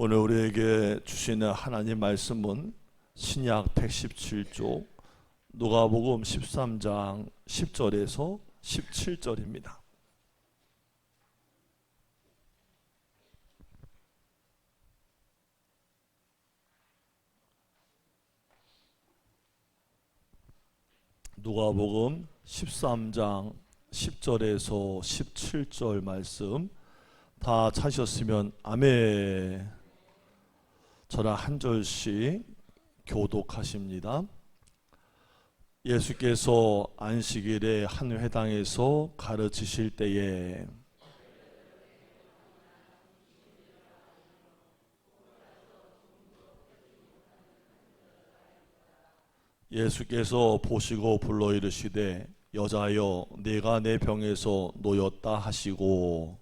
오늘 우리에게 주시는 하나님 말씀은 신약 117쪽 누가복음 13장 10절에서 17절입니다. 누가복음 13장 10절에서 17절 말씀 다 찾으셨으면 아멘. 저랑 한 절씩 교독하십니다. 예수께서 안식일에 한 회당에서 가르치실 때에 예수께서 보시고 불러 이르시되 여자여 네가 내 병에서 놓였다 하시고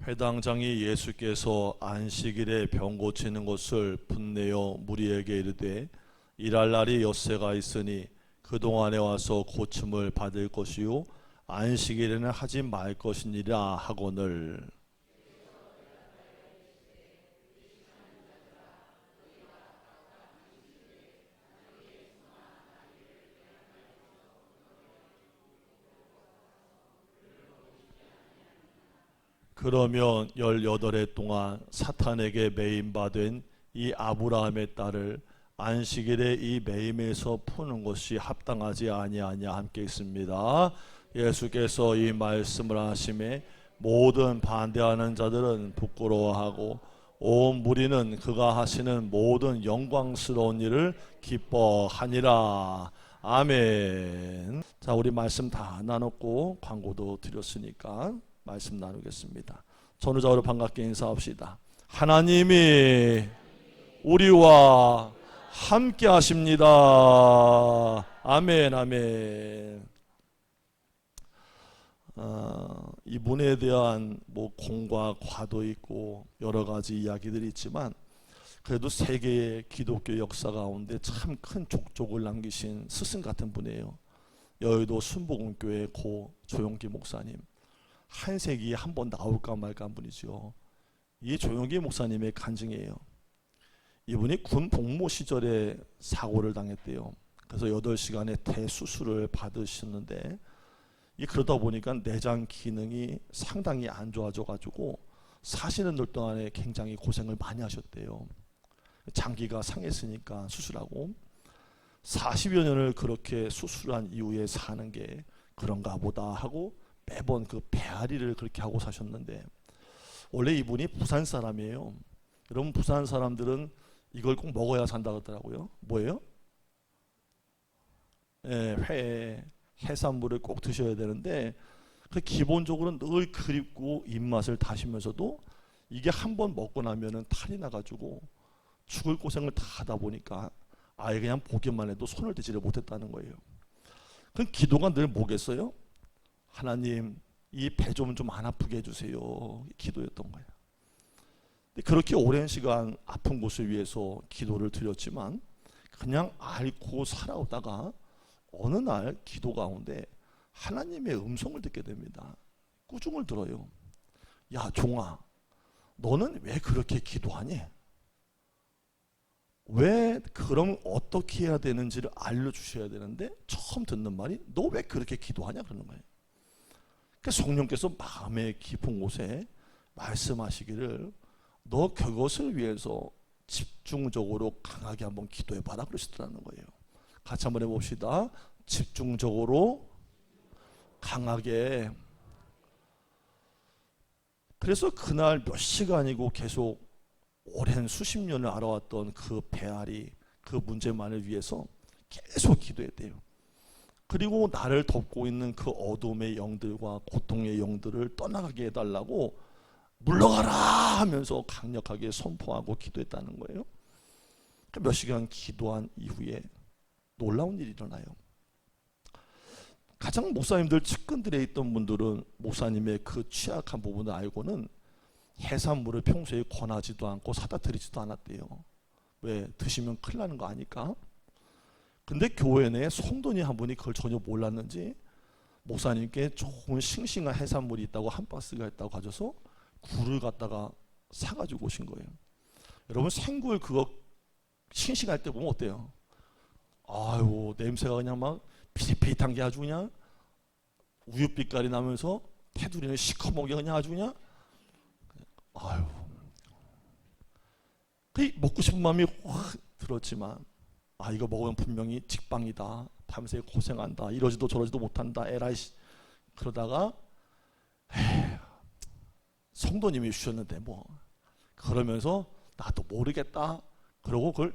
회당장이 예수께서 안식일에 병 고치는 것을 분내어 무리에게 이르되 일할 날이 엿새가 있으니 그동안에 와서 고침을 받을 것이요 안식일에는 하지 말 것이니라 하거늘 그러면 18해 동안 사탄에게 매임받은 이 아브라함의 딸을 안식일에 이 매임에서 푸는 것이 합당하지 아니하냐 함께 있습니다. 예수께서 이 말씀을 하심에 모든 반대하는 자들은 부끄러워하고 온 무리는 그가 하시는 모든 영광스러운 일을 기뻐하니라. 아멘. 자, 우리 말씀 다 나눴고 광고도 드렸으니까 말씀 나누겠습니다. 전우자로 반갑게 인사합시다. 하나님이 우리와 함께 하십니다. 아멘, 아멘. 이분에 대한 공과 과도 있고 여러 가지 이야기들이 있지만 그래도 세계의 기독교 역사 가운데 참 큰 족적을 남기신 스승 같은 분이에요. 여의도 순복음교회 고 조용기 목사님. 한 세기에 한 번 나올까 말까 한 분이죠. 이 조용기 목사님의 간증이에요. 이분이 군 복무 시절에 사고를 당했대요. 그래서 8시간의 대수술을 받으셨는데 그러다 보니까 내장 기능이 상당히 안 좋아져가지고 사시는 날 동안에 굉장히 고생을 많이 하셨대요. 장기가 상했으니까 수술하고 40여 년을 그렇게 수술한 이후에 사는 게 그런가 보다 하고 매번 그 배앓이를 그렇게 하고 사셨는데 원래 이분이 부산 사람이에요. 여러분 부산 사람들은 이걸 꼭 먹어야 산다 그러더라고요. 뭐예요? 회, 해산물을 꼭 드셔야 되는데 그 기본적으로 늘 그립고 입맛을 다시면서도 이게 한번 먹고 나면은 탈이 나가지고 죽을 고생을 다 하다 보니까 아예 그냥 보기만 해도 손을 대지를 못했다는 거예요. 그럼 기도가 늘 뭐겠어요? 하나님 이 배 좀 안 아프게 해주세요. 기도였던 거예요. 그렇게 오랜 시간 아픈 곳을 위해서 기도를 드렸지만 그냥 앓고 살아오다가 어느 날 기도 가운데 하나님의 음성을 듣게 됩니다. 꾸중을 들어요. 야 종아, 너는 왜 그렇게 기도하니? 왜 그럼 어떻게 해야 되는지를 알려주셔야 되는데 처음 듣는 말이 너 왜 그렇게 기도하냐 그러는 거예요. 성령께서 마음의 깊은 곳에 말씀하시기를 너 그것을 위해서 집중적으로 강하게 한번 기도해봐라 그러시더라는 거예요. 같이 한번 해봅시다. 집중적으로 강하게. 그래서 그날 몇 시간이고 계속 오랜 수십 년을 알아왔던 그 배앓이 그 문제만을 위해서 계속 기도했대요. 그리고 나를 덮고 있는 그 어둠의 영들과 고통의 영들을 떠나가게 해달라고 물러가라 하면서 강력하게 선포하고 기도했다는 거예요. 몇 시간 기도한 이후에 놀라운 일이 일어나요. 가장 목사님들 측근들에 있던 분들은 목사님의 그 취약한 부분을 알고는 해산물을 평소에 권하지도 않고 사다 드리지도 않았대요. 왜? 드시면 큰일 나는 거 아니까. 근데 교회 내에 성도님 한 분이 그걸 전혀 몰랐는지 목사님께 좋은 싱싱한 해산물이 있다고 한 박스가 있다고 가져서 굴을 갖다가 사가지고 오신 거예요. 여러분 생굴 그거 싱싱할 때 보면 어때요? 아유 냄새가 그냥 막 비릿비릿한 게 아주 그냥 우유빛깔이 나면서 테두리는 시커멓게 그냥 아주 그냥 아유 그 먹고 싶은 마음이 확 들었지만 아 이거 먹으면 분명히 직방이다. 밤새 고생한다. 이러지도 저러지도 못한다. 에라이 그러다가 성도님이 주셨는데 뭐 그러면서 나도 모르겠다. 그러고 그걸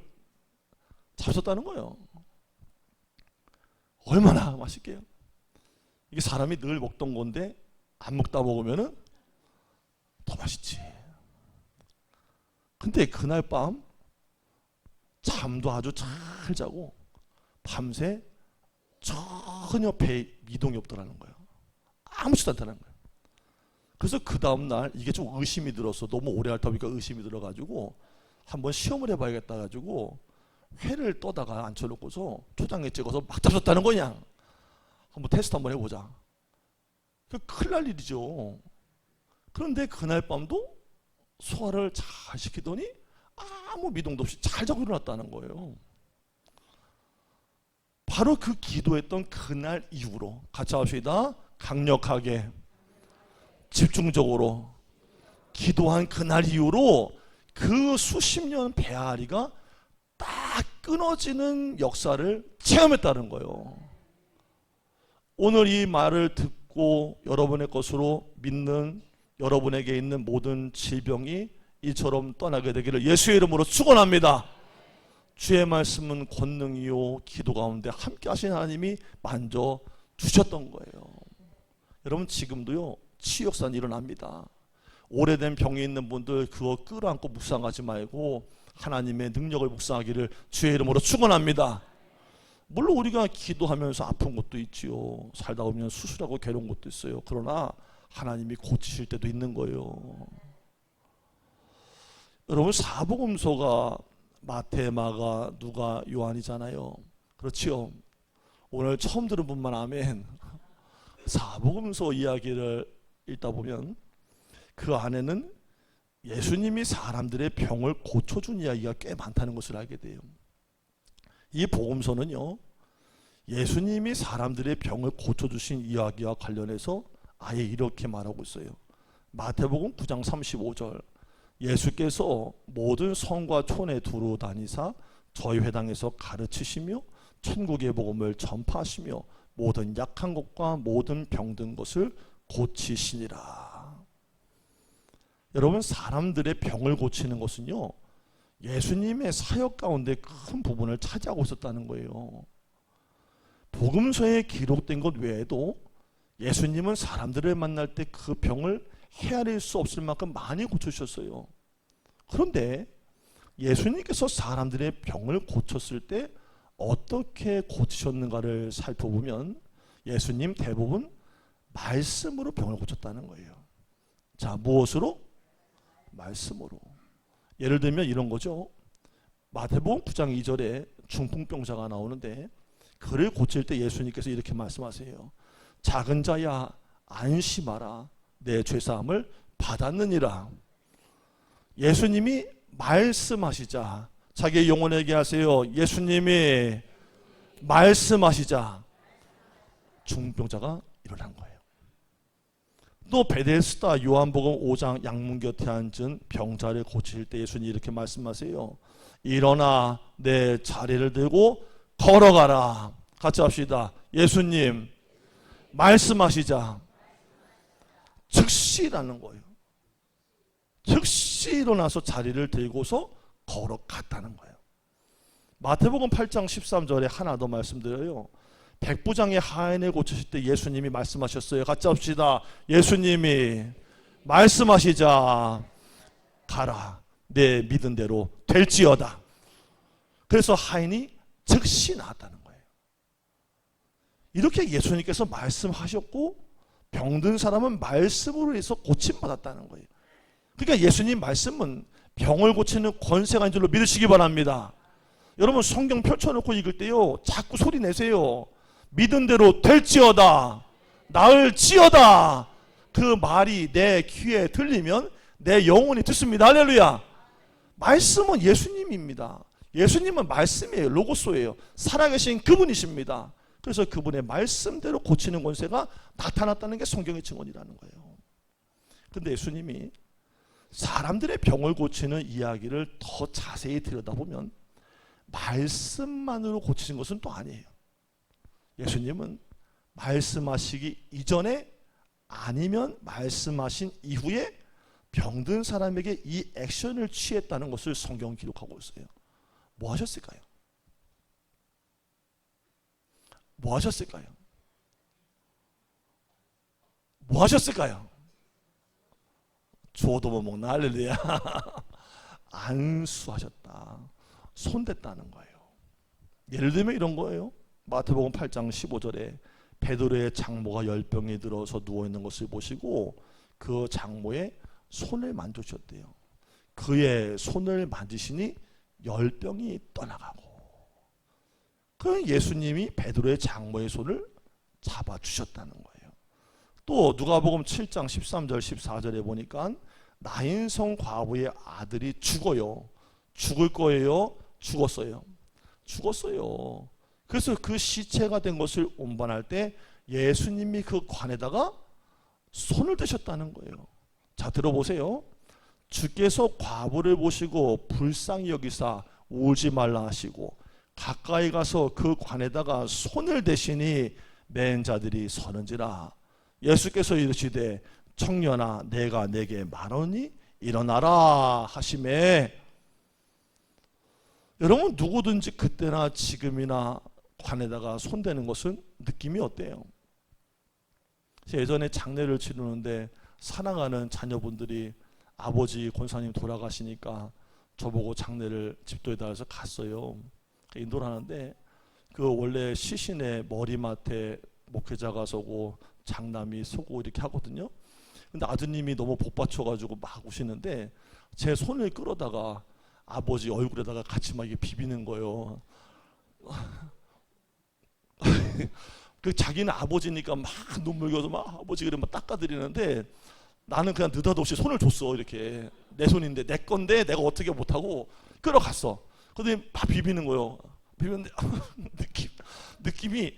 잡수었다는 거예요. 얼마나 맛있게요. 이게 사람이 늘 먹던 건데 안 먹다 먹으면은 더 맛있지. 근데 그날 밤 잠도 아주 잘 자고 밤새 전혀 배에 미동이 없더라는 거예요. 아무렇지도 않다는 거예요. 그래서 그 다음날 이게 좀 의심이 들어서 너무 오래 앓다 보니까 의심이 들어가지고 한번 시험을 해봐야겠다 가지고 회를 떠다가 앉혀놓고서 초장에 찍어서 막 잡혔다는 거냐. 한번 테스트 한번 해보자. 큰일 날 일이죠. 그런데 그날 밤도 소화를 잘 시키더니 아무 미동도 없이 잘 자고 일어났다는 거예요. 바로 그 기도했던 그날 이후로 같이 합시다. 강력하게 집중적으로 기도한 그날 이후로 그 수십 년 배앓이가 딱 끊어지는 역사를 체험했다는 거예요. 오늘 이 말을 듣고 여러분의 것으로 믿는 여러분에게 있는 모든 질병이 이처럼 떠나게 되기를 예수의 이름으로 축원합니다. 주의 말씀은 권능이요 기도 가운데 함께 하신 하나님이 만져 주셨던 거예요. 여러분 지금도요 치유 역사는 일어납니다. 오래된 병이 있는 분들 그거 끌어안고 묵상하지 말고 하나님의 능력을 묵상하기를 주의 이름으로 축원합니다. 물론 우리가 기도하면서 아픈 것도 있지요. 살다 보면 수술하고 괴로운 것도 있어요. 그러나 하나님이 고치실 때도 있는 거예요. 여러분 사복음서가 마태, 마가, 누가, 요한이잖아요. 그렇지요. 오늘 처음 들은 분만 아멘. 사복음서 이야기를 읽다 보면 그 안에는 예수님이 사람들의 병을 고쳐준 이야기가 꽤 많다는 것을 알게 돼요. 이 복음서는요 예수님이 사람들의 병을 고쳐주신 이야기와 관련해서 아예 이렇게 말하고 있어요. 마태복음 9장 35절 예수께서 모든 성과 촌에 두루 다니사 저희 회당에서 가르치시며 천국의 복음을 전파하시며 모든 약한 것과 모든 병든 것을 고치시니라. 여러분 사람들의 병을 고치는 것은요 예수님의 사역 가운데 큰 부분을 차지하고 있었다는 거예요. 복음서에 기록된 것 외에도 예수님은 사람들을 만날 때 그 병을 헤아릴 수 없을 만큼 많이 고쳐주셨어요. 그런데 예수님께서 사람들의 병을 고쳤을 때 어떻게 고치셨는가를 살펴보면 예수님 대부분 말씀으로 병을 고쳤다는 거예요. 자, 무엇으로? 말씀으로. 예를 들면 이런 거죠. 마태복음 9장 2절에 중풍병자가 나오는데 그를 고칠 때 예수님께서 이렇게 말씀하세요. 작은 자야 안심하라 내 죄사함을 받았느니라. 예수님이 말씀하시자 자기의 영혼에게 하세요. 예수님이 말씀하시자 중풍병자가 일어난 거예요. 또 베데스다 요한복음 5장 양문 곁에 앉은 병자를 고칠 때 예수님이 이렇게 말씀하세요. 일어나 내 자리를 들고 걸어가라. 같이 합시다. 예수님 말씀하시자 즉시 일어나는 거예요. 즉시 일어나서 자리를 들고서 걸어갔다는 거예요. 마태복음 8장 13절에 하나 더 말씀드려요. 백부장의 하인을 고치실 때 예수님이 말씀하셨어요. 같이 합시다. 예수님이 말씀하시자 가라 내 믿은 대로 될지어다. 그래서 하인이 즉시 나았다는 거예요. 이렇게 예수님께서 말씀하셨고 병든 사람은 말씀으로 해서 고침받았다는 거예요. 그러니까 예수님 말씀은 병을 고치는 권세가 있는 줄로 믿으시기 바랍니다. 여러분 성경 펼쳐놓고 읽을 때요 자꾸 소리 내세요. 믿은 대로 될지어다. 나을지어다. 그 말이 내 귀에 들리면 내 영혼이 듣습니다. 할렐루야. 말씀은 예수님입니다. 예수님은 말씀이에요. 로고소예요. 살아계신 그분이십니다. 그래서 그분의 말씀대로 고치는 권세가 나타났다는 게 성경의 증언이라는 거예요. 근데 예수님이 사람들의 병을 고치는 이야기를 더 자세히 들여다보면 말씀만으로 고치신 것은 또 아니에요. 예수님은 말씀하시기 이전에 아니면 말씀하신 이후에 병든 사람에게 이 액션을 취했다는 것을 성경은 기록하고 있어요. 뭐 하셨을까요? 뭐 하셨을까요? 뭐 하셨을까요? 주어도 못 먹나? 할렐루야. 안수하셨다. 손댔다는 거예요. 예를 들면 이런 거예요. 마태복음 8장 15절에 베드로의 장모가 열병이 들어서 누워있는 것을 보시고 그 장모의 손을 만져주셨대요. 그의 손을 만지시니 열병이 떠나가고, 그 예수님이 베드로의 장모의 손을 잡아주셨다는 거예요. 또 누가복음 7장 13절 14절에 보니까 나인성 과부의 아들이 죽어요. 죽을 거예요? 죽었어요. 죽었어요. 그래서 그 시체가 된 것을 운반할 때 예수님이 그 관에다가 손을 대셨다는 거예요. 자, 들어보세요. 주께서 과부를 보시고 불쌍히 여기사 울지 말라 하시고 가까이 가서 그 관에다가 손을 대시니 맨 자들이 서는지라. 예수께서 이르시되 청년아 내가 내게 말하니 일어나라 하시매. 여러분, 누구든지 그때나 지금이나 관에다가 손대는 것은 느낌이 어때요? 예전에 장례를 치르는데 사랑하는 자녀분들이 아버지 권사님 돌아가시니까 저보고 장례를 집도에다 해서 갔어요. 인도를 하는데 그 원래 시신의 머리맡에 목회자가 서고 장남이 서고 이렇게 하거든요. 근데 아드님이 너무 복받쳐가지고 막 우시는데 제 손을 끌어다가 아버지 얼굴에다가 같이 막 이렇게 비비는 거예요. 그 자기는 아버지니까 막 눈물 겨서 막 아버지 그래 막 닦아드리는데 나는 그냥 느닷없이 손을 줬어. 이렇게 내 손인데 내 건데 내가 어떻게 못하고 끌어갔어. 근데 막 비비는 거예요. 비비는데 느낌이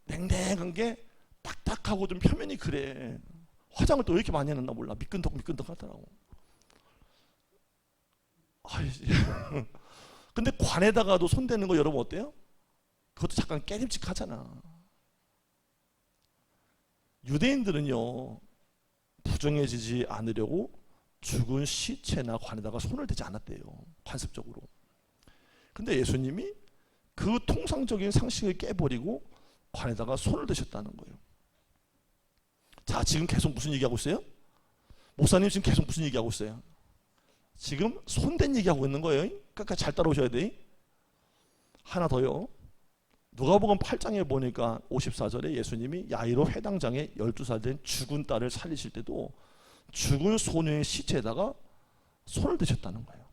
냉랭한 게 딱딱하고 좀 표면이 그래. 화장을 또 왜 이렇게 많이 해놨나 몰라. 미끈덕 하더라고. 근데 관에다가도 손대는 거 여러분 어때요? 그것도 잠깐 깨림직하잖아. 유대인들은요 부정해지지 않으려고 죽은 시체나 관에다가 손을 대지 않았대요. 관습적으로. 근데 예수님이 그 통상적인 상식을 깨버리고 관에다가 손을 대셨다는 거예요. 자, 지금 계속 무슨 얘기하고 있어요? 목사님 지금 계속 무슨 얘기하고 있어요? 지금 손댄 얘기하고 있는 거예요. 그러니까 잘 따라오셔야 돼. 하나 더요. 누가복음 8장에 보니까 54절에 예수님이 야이로 회당장에 12살 된 죽은 딸을 살리실 때도 죽은 소녀의 시체에다가 손을 대셨다는 거예요.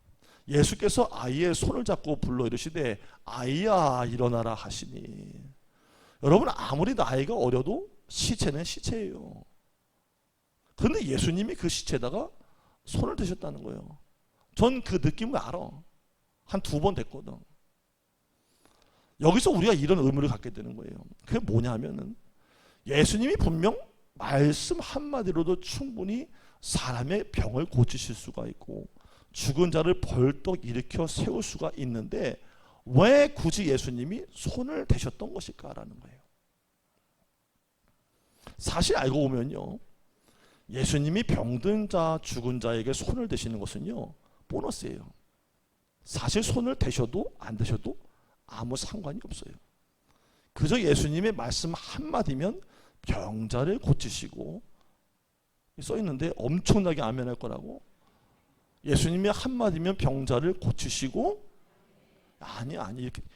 예수께서 아이의 손을 잡고 불러 이르시되 아이야 일어나라 하시니. 여러분, 아무리 나이가 어려도 시체는 시체예요. 그런데 예수님이 그 시체에다가 손을 대셨다는 거예요. 전 그 느낌을 알아. 한 2번 됐거든. 여기서 우리가 이런 의무를 갖게 되는 거예요. 그게 뭐냐면은 예수님이 분명 말씀 한마디로도 충분히 사람의 병을 고치실 수가 있고 죽은 자를 벌떡 일으켜 세울 수가 있는데 왜 굳이 예수님이 손을 대셨던 것일까라는 거예요. 사실 알고 보면요, 예수님이 병든 자, 죽은 자에게 손을 대시는 것은요 보너스예요. 사실 손을 대셔도 안 대셔도 아무 상관이 없어요. 그저 예수님의 말씀 한마디면 병자를 고치시고, 써있는데 엄청나게 아멘할 거라고. 예수님이 한마디면 병자를 고치시고, 아니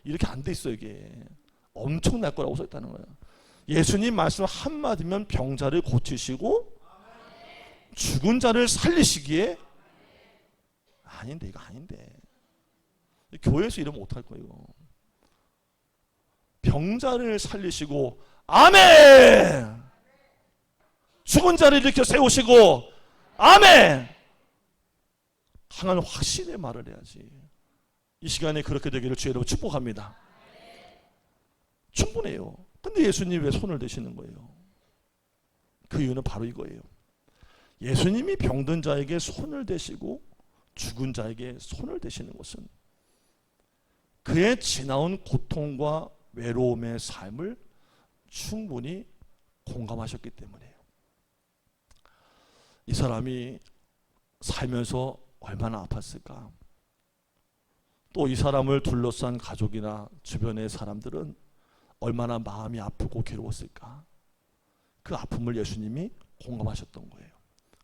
이렇게 안 돼 있어. 이게 엄청날 거라고 써있다는 거예요. 예수님 말씀 한마디면 병자를 고치시고 죽은 자를 살리시기에. 아닌데, 이거 아닌데. 교회에서 이러면 어떡할 거예요. 병자를 살리시고 아멘. 죽은 자를 일으켜 세우시고 아멘. 하나님 확신의 말을 해야지. 이 시간에 그렇게 되기를 주의 이름으로 축복합니다. 충분해요. 근데 예수님 왜 손을 대시는 거예요? 그 이유는 바로 이거예요. 예수님이 병든 자에게 손을 대시고 죽은 자에게 손을 대시는 것은 그의 지나온 고통과 외로움의 삶을 충분히 공감하셨기 때문이에요. 이 사람이 살면서 얼마나 아팠을까? 또 이 사람을 둘러싼 가족이나 주변의 사람들은 얼마나 마음이 아프고 괴로웠을까? 그 아픔을 예수님이 공감하셨던 거예요.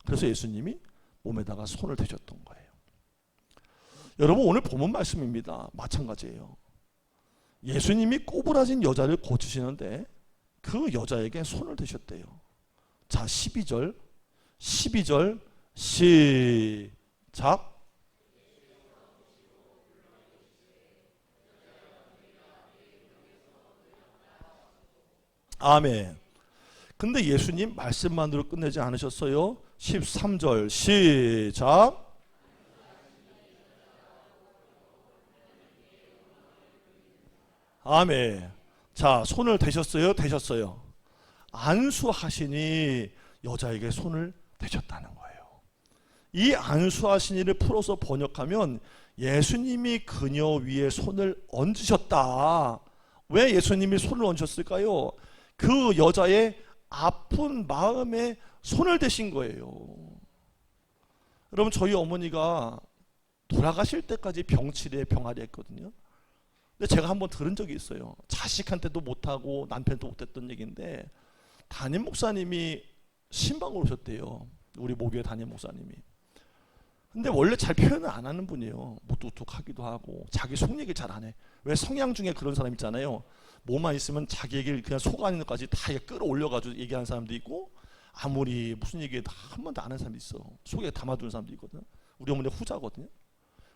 그래서 예수님이 몸에다가 손을 대셨던 거예요. 여러분, 오늘 본문 말씀입니다. 마찬가지예요. 예수님이 꼬부라진 여자를 고치시는데 그 여자에게 손을 대셨대요. 자, 12절 시작. 아멘. 근데 예수님 말씀만으로 끝내지 않으셨어요. 13절 시작. 아멘. 자, 손을 대셨어요? 대셨어요? 안수하시니 여자에게 손을 대셨다는 거예요. 이 안수하시니를 풀어서 번역하면 예수님이 그녀 위에 손을 얹으셨다. 왜 예수님이 손을 얹으셨을까요? 그 여자의 아픈 마음에 손을 대신 거예요. 여러분, 저희 어머니가 돌아가실 때까지 병치레 병아리 했거든요. 근데 제가 한번 들은 적이 있어요. 자식한테도 못하고 남편도 못했던 얘기인데 담임 목사님이 신방을 오셨대요. 우리 모교의 담임 목사님이. 근데 원래 잘 표현을 안 하는 분이에요. 무뚝뚝하기도 하고 자기 속 얘기 잘 안 해. 왜 성향 중에 그런 사람 있잖아요. 뭐만 있으면 자기 얘기를 그냥 속 안에 것까지 다 끌어올려가지고 얘기하는 사람도 있고, 아무리 무슨 얘기 한 번도 안 하는 사람도 있어. 속에 담아두는 사람도 있거든. 우리 어머니 후자거든요.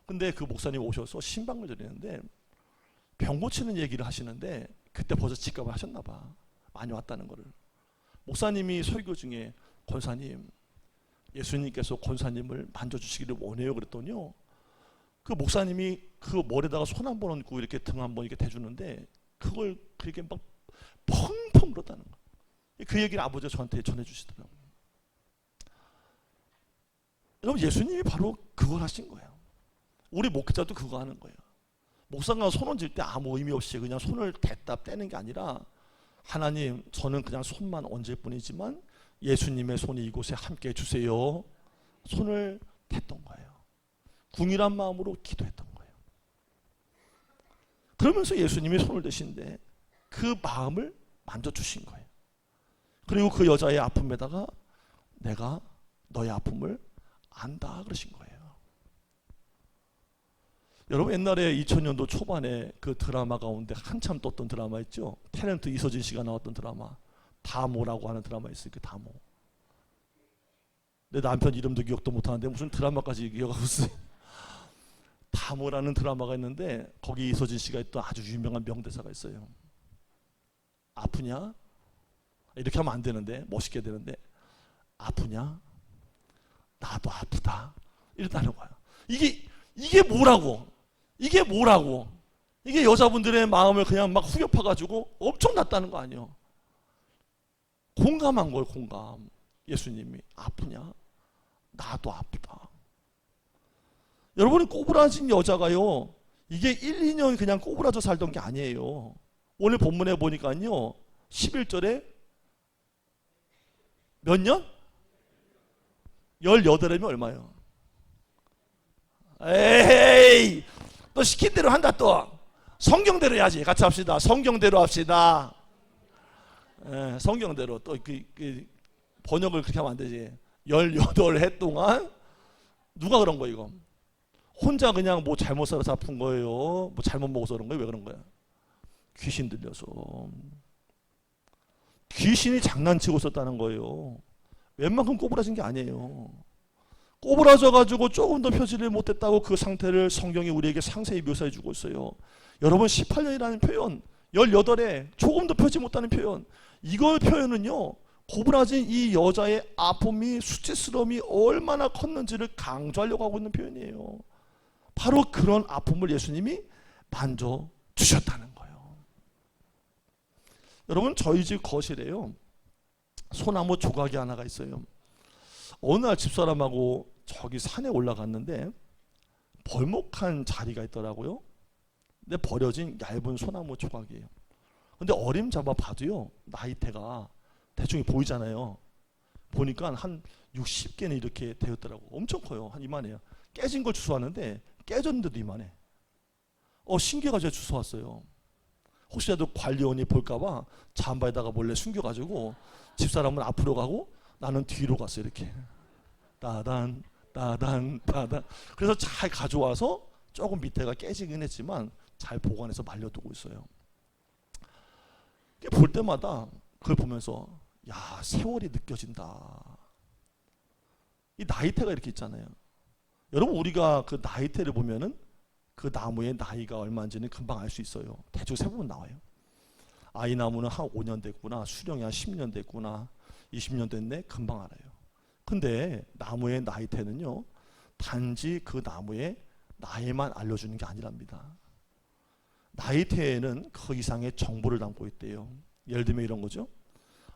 근데 그 목사님 오셔서 신방을 드리는데 병 고치는 얘기를 하시는데 그때 벌써 직감을 하셨나 봐. 많이 왔다는 거를. 목사님이 설교 중에 권사님, 예수님께서 권사님을 만져주시기를 원해요 그랬더니요, 그 목사님이 그 머리에다가 손 한 번 얹고 이렇게 등 한 번 이렇게 대주는데 그걸 그렇게 막 펑펑 울었다는 거예요. 그 얘기를 아버지가 저한테 전해주시더라고요. 여러분, 예수님이 바로 그걸 하신 거예요. 우리 목회자도 그거 하는 거예요. 목사가 손 얹을 때 아무 의미 없이 그냥 손을 댔다 떼는 게 아니라, 하나님, 저는 그냥 손만 얹을 뿐이지만 예수님의 손이 이곳에 함께 해주세요. 손을 댔던 거예요. 궁일한 마음으로 기도했던 거예요. 그러면서 예수님이 손을 대신데 그 마음을 만져주신 거예요. 그리고 그 여자의 아픔에다가 내가 너의 아픔을 안다 그러신 거예요. 여러분, 옛날에 2000년도 초반에 그 드라마 가운데 한참 떴던 드라마 있죠. 탤런트 이서진 씨가 나왔던 드라마, 다모라고 하는 드라마 있어요. 그 다모. 내 남편 이름도 기억도 못하는데 무슨 드라마까지 기억하고 있어요. 다모라는 드라마가 있는데 거기 이서진 씨가 했던 아주 유명한 명대사가 있어요. 아프냐? 이렇게 하면 안 되는데, 멋있게 되는데, 아프냐? 나도 아프다. 이랬다는 거야. 이게 뭐라고? 이게 뭐라고? 이게 여자분들의 마음을 그냥 막 후벼파가지고 엄청났다는 거 아니에요. 공감한 걸, 공감. 예수님이 아프냐? 나도 아프다. 여러분이 꼬부라진 여자가요, 이게 1, 2년 그냥 꼬부라져 살던 게 아니에요. 오늘 본문에 보니까요, 11절에 몇 년? 18이면 얼마예요? 에이, 또 시킨 대로 한다. 또 성경대로 해야지. 같이 합시다. 성경대로 합시다. 성경대로. 또 그 번역을 그렇게 하면 안 되지. 18해 동안 누가 그런 거 이거? 혼자 그냥 뭐 잘못 살아서 아픈 거예요? 뭐 잘못 먹어서 그런 거예요? 왜 그런 거야? 귀신 들려서. 귀신이 장난치고 있었다는 거예요. 웬만큼 꼬부라진 게 아니에요. 꼬부라져가지고 조금 더 펴지를 못했다고 그 상태를 성경이 우리에게 상세히 묘사해 주고 있어요. 여러분, 18년이라는 표현, 18에 조금 더 펴지 못하는 표현, 이걸 표현은요, 고부라진 이 여자의 아픔이, 수치스러움이 얼마나 컸는지를 강조하려고 하고 있는 표현이에요. 바로 그런 아픔을 예수님이 만져주셨다는 거예요. 여러분, 저희 집 거실에요, 소나무 조각이 하나가 있어요. 어느 날 집사람하고 저기 산에 올라갔는데 벌목한 자리가 있더라고요. 근데 버려진 얇은 소나무 조각이에요. 근데 어림잡아 봐도요, 나이테가 대충 보이잖아요. 보니까 한 60개는 이렇게 되었더라고. 엄청 커요. 한 이만해요. 깨진 걸 주워왔는데 깨졌는데도 이만해. 신기해가지고 주워왔어요. 혹시라도 관리원이 볼까봐 잠바에다가 몰래 숨겨가지고 집사람은 앞으로 가고 나는 뒤로 갔어요. 이렇게 따단 따단 따단. 그래서 잘 가져와서 조금 밑에가 깨지긴 했지만 잘 보관해서 말려두고 있어요. 볼 때마다 그걸 보면서 야, 세월이 느껴진다. 이 나이테가 이렇게 있잖아요. 여러분, 우리가 그 나이테를 보면은 그 나무의 나이가 얼마인지는 금방 알 수 있어요. 대충 세보면 나와요. 이 나무는 한 5년 됐구나, 수령이 한 10년 됐구나, 20년 됐네, 금방 알아요. 근데 나무의 나이테는요, 단지 그 나무의 나이만 알려주는 게 아니랍니다. 나이테에는 그 이상의 정보를 담고 있대요. 예를 들면 이런 거죠.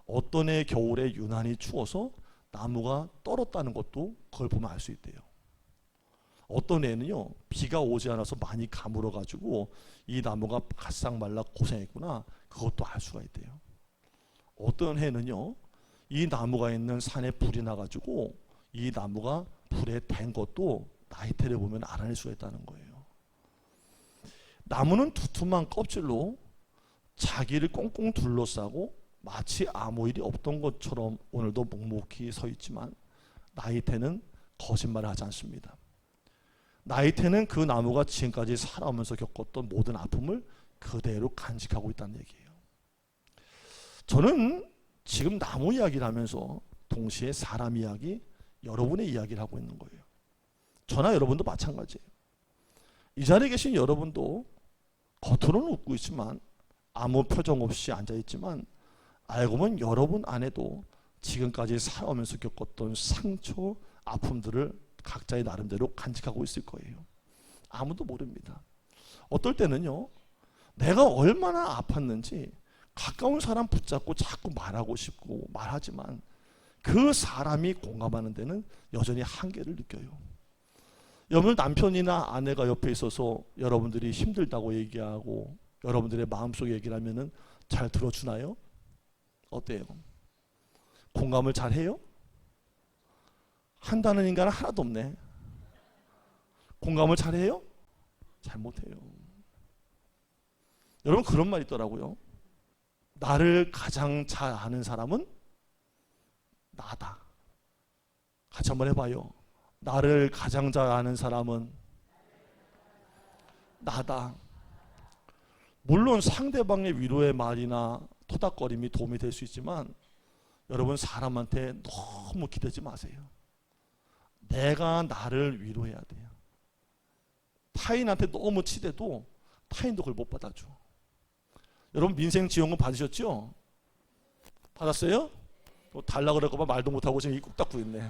어떤 해 겨울에 유난히 추워서 나무가 떨었다는 것도 그걸 보면 알 수 있대요. 어떤 해는요, 비가 오지 않아서 많이 가물어 가지고 이 나무가 바싹 말라 고생했구나, 그것도 알 수가 있대요. 어떤 해는요, 이 나무가 있는 산에 불이 나가지고 이 나무가 불에 댄 것도 나이테를 보면 알아낼 수가 있다는 거예요. 나무는 두툼한 껍질로 자기를 꽁꽁 둘러싸고 마치 아무 일이 없던 것처럼 오늘도 묵묵히 서 있지만, 나이테는 거짓말을 하지 않습니다. 나이테는 그 나무가 지금까지 살아오면서 겪었던 모든 아픔을 그대로 간직하고 있다는 얘기예요. 저는 지금 나무 이야기를 하면서 동시에 사람 이야기, 여러분의 이야기를 하고 있는 거예요. 저나 여러분도 마찬가지예요. 이 자리에 계신 여러분도 겉으로는 웃고 있지만, 아무 표정 없이 앉아있지만, 알고 보면 여러분 안에도 지금까지 살아오면서 겪었던 상처, 아픔들을 각자의 나름대로 간직하고 있을 거예요. 아무도 모릅니다. 어떨 때는요, 내가 얼마나 아팠는지 가까운 사람 붙잡고 자꾸 말하고 싶고 말하지만 그 사람이 공감하는 데는 여전히 한계를 느껴요. 여러분, 남편이나 아내가 옆에 있어서 여러분들이 힘들다고 얘기하고 여러분들의 마음속 얘기를 하면은 잘 들어주나요? 어때요? 공감을 잘 해요? 한다는 인간은 하나도 없네. 공감을 잘 해요? 잘 못해요. 여러분, 그런 말 있더라고요. 나를 가장 잘 아는 사람은 나다. 같이 한번 해봐요. 나를 가장 잘 아는 사람은 나다. 물론 상대방의 위로의 말이나 토닥거림이 도움이 될 수 있지만, 여러분, 사람한테 너무 기대지 마세요. 내가 나를 위로해야 돼요. 타인한테 너무 치대도 타인도 그걸 못 받아줘. 여러분, 민생지원금 받으셨죠? 받았어요? 또 달라 그럴까봐 말도 못하고 지금 입 꾹 닫고 있네.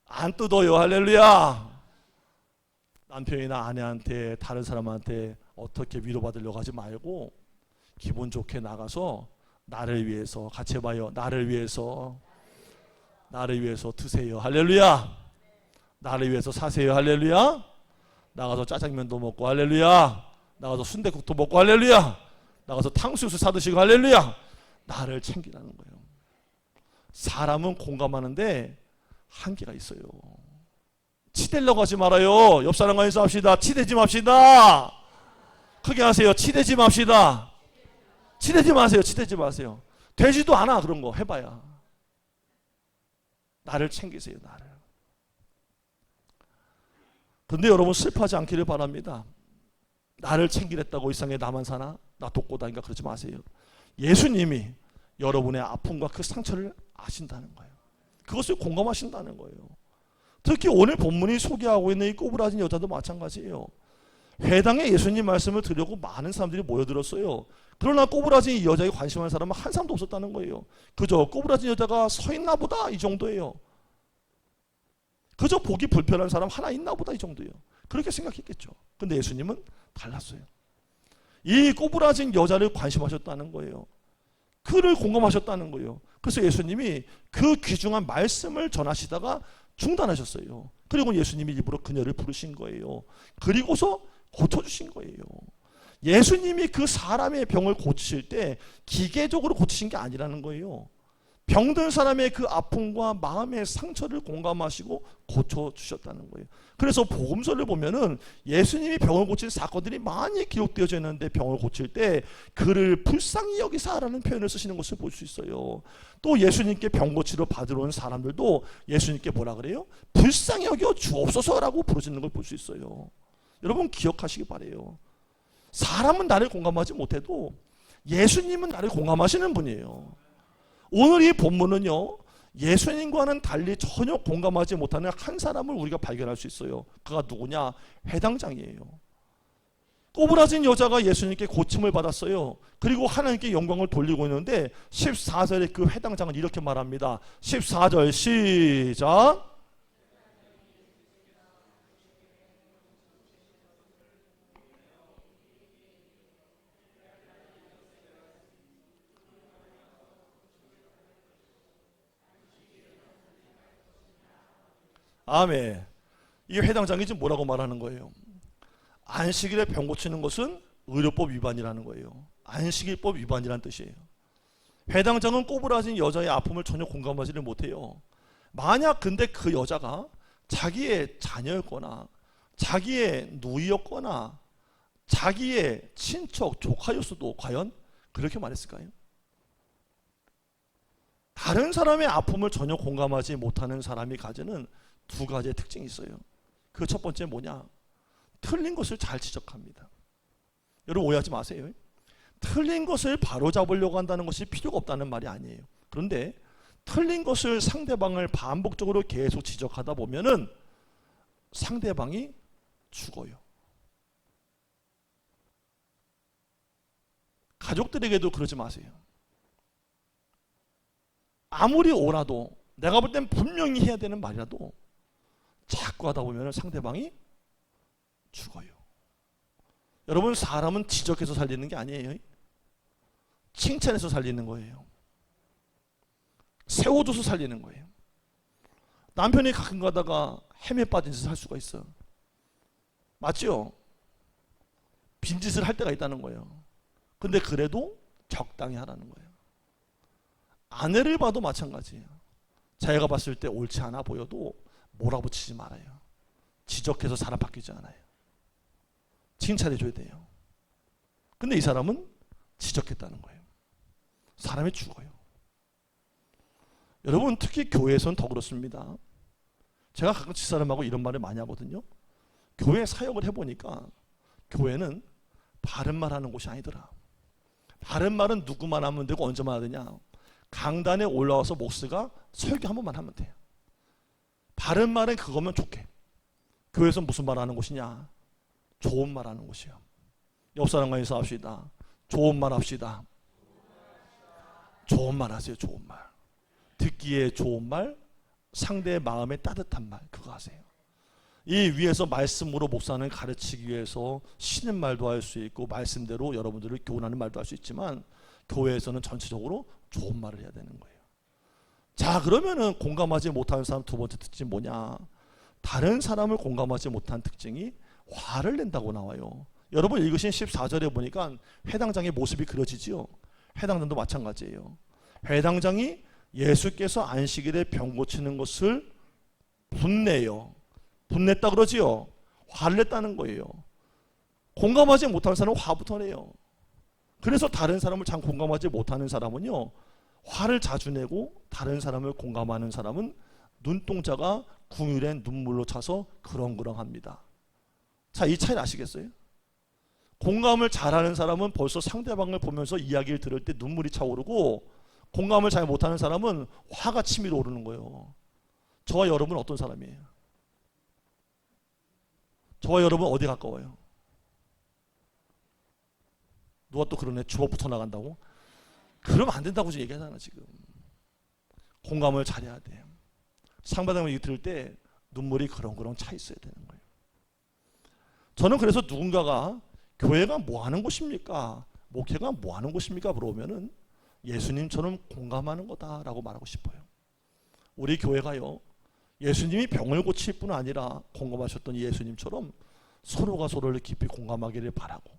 안 뜯어요. 할렐루야. 남편이나 아내한테, 다른 사람한테 어떻게 위로받으려고 하지 말고 기분 좋게 나가서 나를 위해서, 같이 해봐요. 나를 위해서 드세요. 할렐루야. 나를 위해서 사세요. 할렐루야. 나가서 짜장면도 먹고 할렐루야. 나가서 순댓국도 먹고 할렐루야. 나가서 탕수육도 사드시고 할렐루야. 나를 챙기라는 거예요. 사람은 공감하는데 한계가 있어요. 치대려고 하지 말아요. 옆 사람과 인사합시다. 치대지 맙시다. 크게 하세요. 치대지 맙시다. 치대지 마세요. 치대지 마세요. 되지도 않아. 그런 거 해봐야. 나를 챙기세요. 나를. 근데 여러분, 슬퍼하지 않기를 바랍니다. 나를 챙기랬다고 이 세상에 나만 사나? 나 돕고 다니까 그러지 마세요. 예수님이 여러분의 아픔과 그 상처를 아신다는 거예요. 그것을 공감하신다는 거예요. 특히 오늘 본문이 소개하고 있는 이 꼬부라진 여자도 마찬가지예요. 회당에 예수님 말씀을 들으려고 많은 사람들이 모여들었어요. 그러나 꼬부라진 이 여자에 관심하는 사람은 한 사람도 없었다는 거예요. 그저 꼬부라진 여자가 서 있나 보다 이 정도예요. 그저 보기 불편한 사람 하나 있나 보다 이 정도예요. 그렇게 생각했겠죠. 근데 예수님은 달랐어요. 이 꼬부라진 여자를 관심하셨다는 거예요. 그를 공감하셨다는 거예요. 그래서 예수님이 그 귀중한 말씀을 전하시다가 중단하셨어요. 그리고 예수님이 일부러 그녀를 부르신 거예요. 그리고서 고쳐주신 거예요. 예수님이 그 사람의 병을 고치실 때 기계적으로 고치신 게 아니라는 거예요. 병든 사람의 그 아픔과 마음의 상처를 공감하시고 고쳐주셨다는 거예요. 그래서 복음서를 보면은 예수님이 병을 고친 사건들이 많이 기록되어져 있는데 병을 고칠 때 그를 불쌍히 여기사라는 표현을 쓰시는 것을 볼 수 있어요. 또 예수님께 병 고치러 받으러 온 사람들도 예수님께 뭐라 그래요? 불쌍히 여겨 주옵소서라고 부르짖는 걸 볼 수 있어요. 여러분 기억하시기 바래요. 사람은 나를 공감하지 못해도 예수님은 나를 공감하시는 분이에요. 오늘 이 본문은요, 예수님과는 달리 전혀 공감하지 못하는 한 사람을 우리가 발견할 수 있어요. 그가 누구냐? 회당장이에요. 꼬부라진 여자가 예수님께 고침을 받았어요. 그리고 하나님께 영광을 돌리고 있는데 14절에 그 회당장은 이렇게 말합니다. 14절 시작. 아멘. 이 회당장이 지금 뭐라고 말하는 거예요? 안식일에 병 고치는 것은 의료법 위반이라는 거예요. 안식일법 위반이라는 뜻이에요. 회당장은 꼬부라진 여자의 아픔을 전혀 공감하지를 못해요. 만약 근데 그 여자가 자기의 자녀였거나 자기의 누이였거나 자기의 친척 조카였어도 과연 그렇게 말했을까요? 다른 사람의 아픔을 전혀 공감하지 못하는 사람이 가지는 두 가지의 특징이 있어요. 그 첫 번째 뭐냐? 틀린 것을 잘 지적합니다. 여러분 오해하지 마세요. 틀린 것을 바로잡으려고 한다는 것이 필요가 없다는 말이 아니에요. 그런데 틀린 것을 상대방을 반복적으로 계속 지적하다 보면은 상대방이 죽어요. 가족들에게도 그러지 마세요. 아무리 오라도 내가 볼 땐 분명히 해야 되는 말이라도 자꾸 하다 보면 상대방이 죽어요. 여러분 사람은 지적해서 살리는 게 아니에요. 칭찬해서 살리는 거예요. 세워줘서 살리는 거예요. 남편이 가끔 가다가 햄에 빠진 짓을 할 수가 있어요. 맞죠? 빈짓을 할 때가 있다는 거예요. 근데 그래도 적당히 하라는 거예요. 아내를 봐도 마찬가지예요. 자기가 봤을 때 옳지 않아 보여도 몰아붙이지 말아요. 지적해서 사람 바뀌지 않아요. 칭찬해줘야 돼요. 근데 이 사람은 지적했다는 거예요. 사람이 죽어요. 여러분 특히 교회에서는 더 그렇습니다. 제가 가끔 집사람하고 이런 말을 많이 하거든요. 교회 사역을 해보니까 교회는 바른 말 하는 곳이 아니더라. 바른 말은 누구만 하면 되고 언제만 하느냐? 강단에 올라와서 목사가 설교 한 번만 하면 돼요. 바른 말은 그거면 좋게. 교회에서 무슨 말 하는 곳이냐? 좋은 말 하는 곳이에요. 옆 사람과 인사합시다. 좋은 말 합시다. 좋은 말 하세요. 좋은 말. 듣기에 좋은 말, 상대의 마음에 따뜻한 말, 그거 하세요. 이 위에서 말씀으로 목사는 가르치기 위해서 쉬는 말도 할 수 있고 말씀대로 여러분들을 교훈하는 말도 할 수 있지만 교회에서는 전체적으로 좋은 말을 해야 되는 거예요. 자, 그러면은 공감하지 못하는 사람 두 번째 특징이 뭐냐? 다른 사람을 공감하지 못한 특징이 화를 낸다고 나와요. 여러분 읽으신 14절에 보니까 회당장의 모습이 그려지지요. 회당장도 마찬가지예요. 회당장이 예수께서 안식일에 병 고치는 것을 분내요. 분냈다 그러지요. 화를 냈다는 거예요. 공감하지 못하는 사람은 화부터 내요. 그래서 다른 사람을 잘 공감하지 못하는 사람은요, 화를 자주 내고 다른 사람을 공감하는 사람은 눈동자가 궁율에 눈물로 차서 그렁그렁합니다. 자, 이 차이를 아시겠어요? 공감을 잘하는 사람은 벌써 상대방을 보면서 이야기를 들을 때 눈물이 차오르고 공감을 잘 못하는 사람은 화가 치밀어 오르는 거예요. 저와 여러분은 어떤 사람이에요? 저와 여러분 어디 가까워요? 누가 또 그러네. 주먹 붙어 나간다고? 그러면 안 된다고 얘기하잖아 지금. 공감을 잘해야 돼. 상대방이 얘기 들을 때 눈물이 그렁그렁 차 있어야 되는 거예요. 저는 그래서 누군가가 교회가 뭐 하는 곳입니까? 목회가 뭐 하는 곳입니까? 물어보면은 예수님처럼 공감하는 거다라고 말하고 싶어요. 우리 교회가요, 예수님이 병을 고칠 뿐 아니라 공감하셨던 예수님처럼 서로가 서로를 깊이 공감하기를 바라고,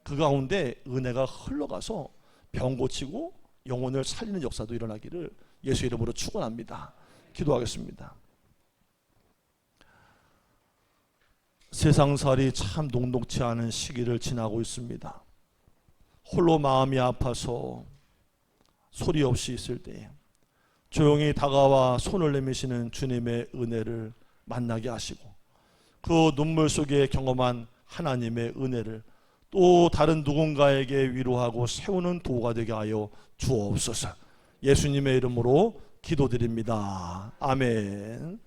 그 가운데 은혜가 흘러가서 병 고치고 영혼을 살리는 역사도 일어나기를 예수 이름으로 축원합니다. 기도하겠습니다. 세상살이 참 녹록치 않은 시기를 지나고 있습니다. 홀로 마음이 아파서 소리 없이 있을 때 조용히 다가와 손을 내미시는 주님의 은혜를 만나게 하시고, 그 눈물 속에 경험한 하나님의 은혜를 또 다른 누군가에게 위로하고 세우는 도구가 되게 하여 주옵소서. 예수님의 이름으로 기도드립니다. 아멘.